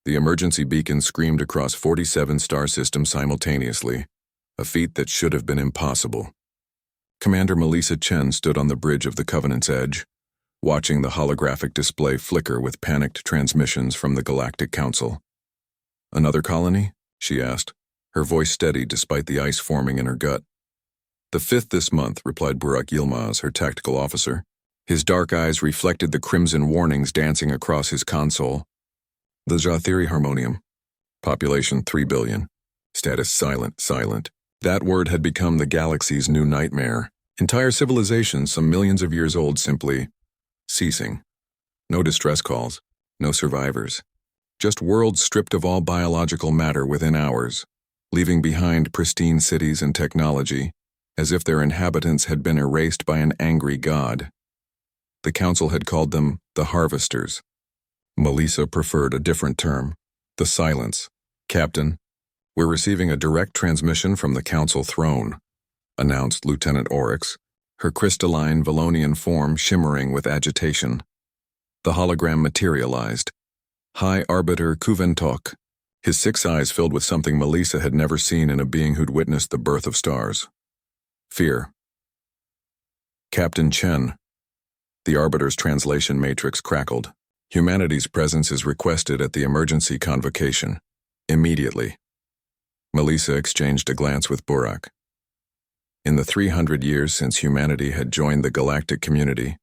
The emergency beacon screamed across 47 star systems simultaneously, a feat that should have been impossible. Commander Melissa Chen stood on the bridge of the Covenant's edge, watching the holographic display flicker with panicked transmissions from the Galactic Council. "Another colony?" she asked, her voice steady despite the ice forming in her gut. "The 5th this month," replied Burak Yilmaz, her tactical officer. His dark eyes reflected the crimson warnings dancing across his console. "The Jathiri Harmonium. Population 3 billion. Status silent. That word had become the galaxy's new nightmare. Entire civilizations, some millions of years old, simply ceasing. No distress calls, no survivors. Just worlds stripped of all biological matter within hours, leaving behind pristine cities and technology, as if their inhabitants had been erased by an angry god. The council had called them the Harvesters. Melissa preferred a different term, the Silence. "Captain, we're receiving a direct transmission from the council throne," announced Lieutenant Orcs, her crystalline Valonian form shimmering with agitation. The hologram materialized. High Arbiter Kuventok, his 6 eyes filled with something Melissa had never seen in a being who'd witnessed the birth of stars. Fear. "Captain Chen." The Arbiter's translation matrix crackled. "Humanity's presence is requested at the emergency convocation. Immediately." Melissa exchanged a glance with Burak. In the 300 years since humanity had joined the galactic community,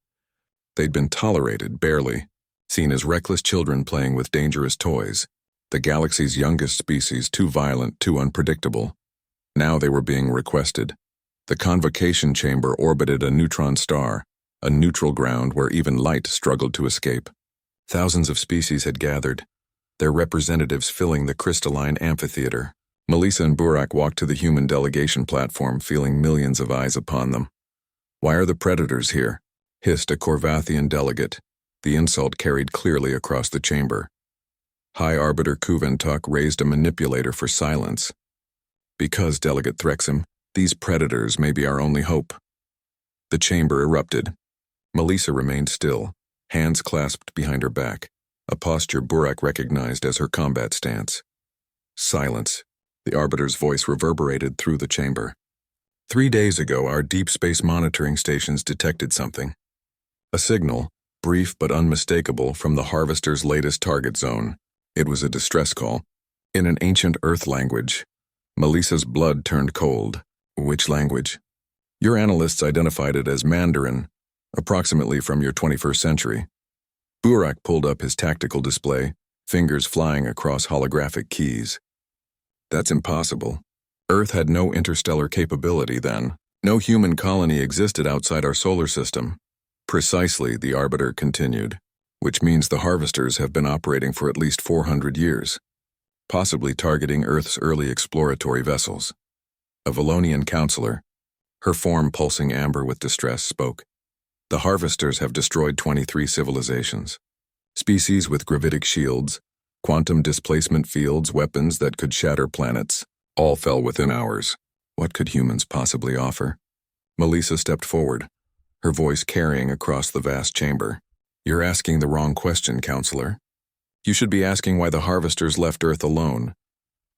they'd been tolerated, barely, seen as reckless children playing with dangerous toys, the galaxy's youngest species, too violent, too unpredictable. Now they were being requested. The convocation chamber orbited a neutron star, a neutral ground where even light struggled to escape. Thousands of species had gathered, their representatives filling the crystalline amphitheater. Melissa and Burak walked to the human delegation platform, feeling millions of eyes upon them. "Why are the predators here?" hissed a Corvathian delegate. The insult carried clearly across the chamber. High Arbiter Kuventok raised a manipulator for silence. "Because, Delegate Threxim, these predators may be our only hope." The chamber erupted. Melissa remained still, hands clasped behind her back, a posture Burak recognized as her combat stance. "Silence." The Arbiter's voice reverberated through the chamber. 3 days ago, our deep space monitoring stations detected something. A signal, brief but unmistakable, from the Harvester's latest target zone. It was a distress call. In an ancient Earth language. Melissa's blood turned cold. "Which language?" "Your analysts identified it as Mandarin, approximately from your 21st century. Burak pulled up his tactical display, fingers flying across holographic keys. "That's impossible. Earth had no interstellar capability then. No human colony existed outside our solar system." "Precisely," the Arbiter continued, "which means the Harvesters have been operating for at least 400 years, possibly targeting Earth's early exploratory vessels." A Valonian counselor, her form pulsing amber with distress, spoke. "The Harvesters have destroyed 23 civilizations. Species with gravitic shields, quantum displacement fields, weapons that could shatter planets, all fell within hours. What could humans possibly offer?" Melissa stepped forward, her voice carrying across the vast chamber. "You're asking the wrong question, counselor. You should be asking why the Harvesters left Earth alone."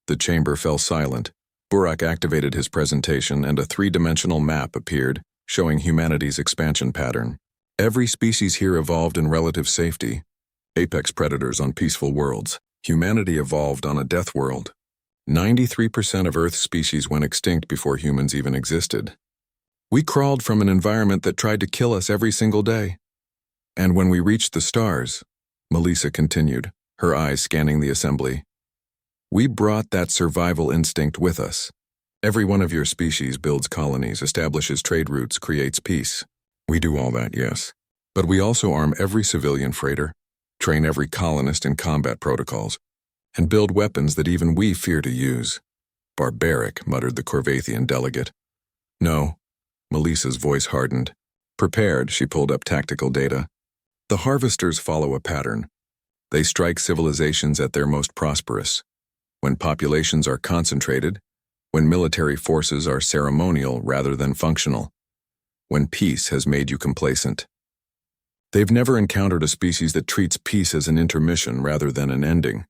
The chamber fell silent. Burak activated his presentation and a 3-dimensional map appeared, showing humanity's expansion pattern. Every species here evolved in relative safety. Apex predators on peaceful worlds. Humanity evolved on a death world. 93% of Earth's species went extinct before humans even existed. We crawled from an environment that tried to kill us every single day. And when we reached the stars, Melissa continued, her eyes scanning the assembly, we brought that survival instinct with us. Every one of your species builds colonies, establishes trade routes, creates peace. We do all that, yes. But we also arm every civilian freighter, train every colonist in combat protocols, and build weapons that even we fear to use. Barbaric, muttered the Corvathian delegate. No. Melissa's voice hardened. Prepared, she pulled up tactical data. The Harvesters follow a pattern. They strike civilizations at their most prosperous. When populations are concentrated, when military forces are ceremonial rather than functional, when peace has made you complacent. They've never encountered a species that treats peace as an intermission rather than an ending.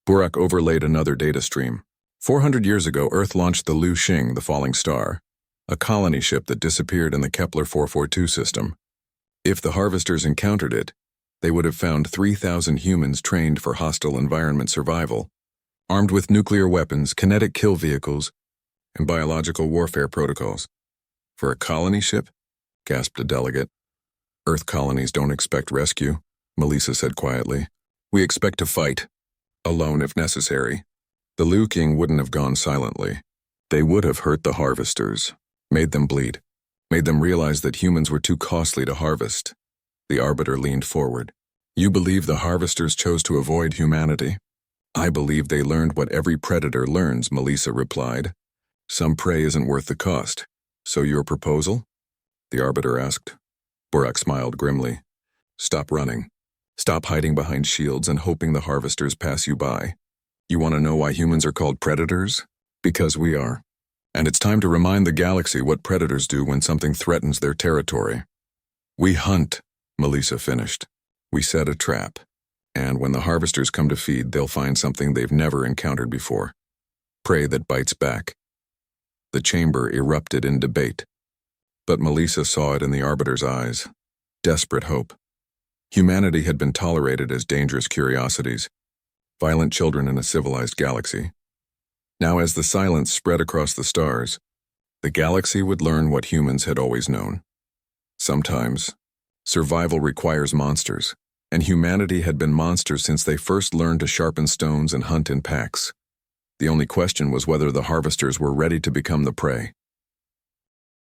Burak overlaid another data stream. 400 years ago, Earth launched the Lu Xing, the falling star, a colony ship that disappeared in the Kepler 442 system. If the harvesters encountered it, they would have found 3,000 humans trained for hostile environment survival, armed with nuclear weapons, kinetic kill vehicles, and biological warfare protocols. For a colony ship? Gasped a delegate. Earth colonies don't expect rescue, Melissa said quietly. We expect to fight, alone if necessary. The Lu King wouldn't have gone silently. They would have hurt the harvesters, made them bleed, made them realize that humans were too costly to harvest. The Arbiter leaned forward. You believe the harvesters chose to avoid humanity? I believe they learned what every predator learns, Melissa replied. Some prey isn't worth the cost. So your proposal? The Arbiter asked. Burak smiled grimly. Stop running. Stop hiding behind shields and hoping the harvesters pass you by. You want to know why humans are called predators? Because we are. And it's time to remind the galaxy what predators do when something threatens their territory. We hunt, Melissa finished. We set a trap. And when the harvesters come to feed, they'll find something they've never encountered before. Prey that bites back. The chamber erupted in debate. But Melissa saw it in the Arbiter's eyes. Desperate hope. Humanity had been tolerated as dangerous curiosities, violent children in a civilized galaxy. Now as the silence spread across the stars, the galaxy would learn what humans had always known. Sometimes, survival requires monsters, and humanity had been monsters since they first learned to sharpen stones and hunt in packs. The only question was whether the harvesters were ready to become the prey.